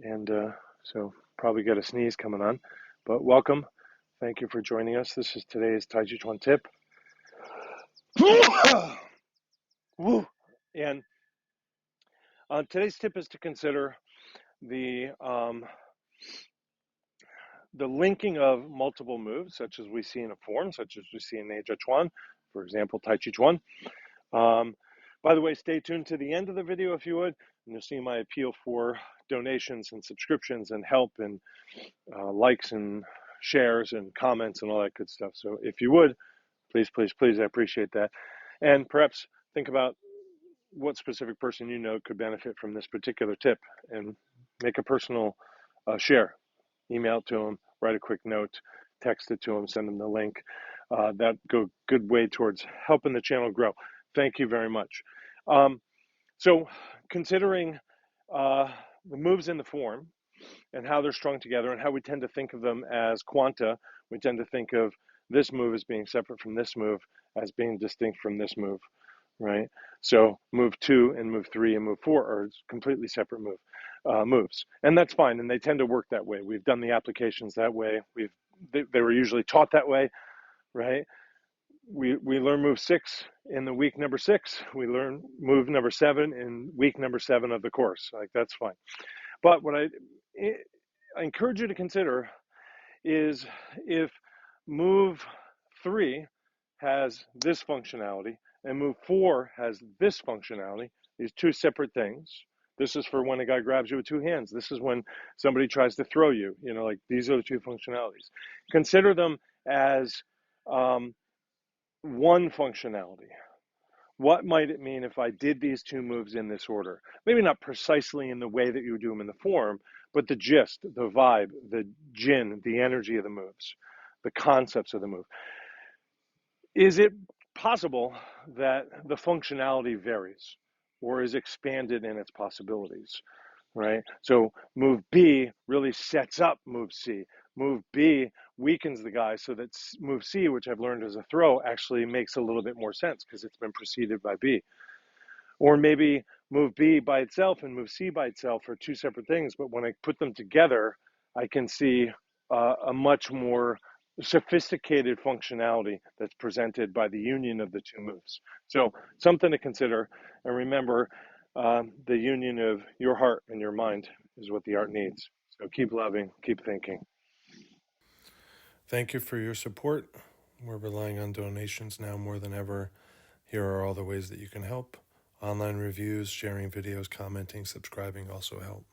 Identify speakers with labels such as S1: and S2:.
S1: and so probably got a sneeze coming on. But welcome. Thank you for joining us. This is today's Tàijíquán Tip. And today's tip is to consider the linking of multiple moves, such as we see in a form, such as we see in Tàijíquán, for example, Tàijíquán. By the way, stay tuned to the end of the video if you would, and you'll see my appeal for donations and subscriptions and help and likes and shares and comments and all that good stuff. So if you would, please, please, please, I appreciate that. And perhaps think about what specific person you know could benefit from this particular tip and make a personal share. Email it to them, write a quick note, text it to them, send them the link. That go good way towards helping the channel grow. Thank you very much. So considering the moves in the form and how they're strung together and how we tend to think of them as quanta, we tend to think of this move as being separate from this move, as being distinct from this move, right? So move 2 and move 3 and move 4 are completely separate moves, and that's fine, and they tend to work that way. We've done the applications that way. They were usually taught that way, right? We learn move 6 in the week number 6. We learn move number 7 in week number 7 of the course. Like, that's fine. But what I encourage you to consider is if move 3 has this functionality and move 4 has this functionality, these two separate things. This is for when a guy grabs you with two hands. This is when somebody tries to throw you. You know, like, these are the two functionalities. Consider them as one functionality. What might it mean if I did these two moves in this order? Maybe not precisely in the way that you would do them in the form, but the gist, the vibe, the jin, the energy of the moves, the concepts of the move. Is it possible that the functionality varies or is expanded in its possibilities, right? So move B really sets up move C. Move B weakens the guy so that move C, which I've learned as a throw, actually makes a little bit more sense because it's been preceded by B. Or maybe move B by itself and move C by itself are two separate things, but when I put them together, I can see a much more sophisticated functionality that's presented by the union of the two moves. So something to consider, and remember, the union of your heart and your mind is what the art needs. So keep loving, keep thinking.
S2: Thank you for your support. We're relying on donations now more than ever. Here are all the ways that you can help. Online reviews, sharing videos, commenting, subscribing also help.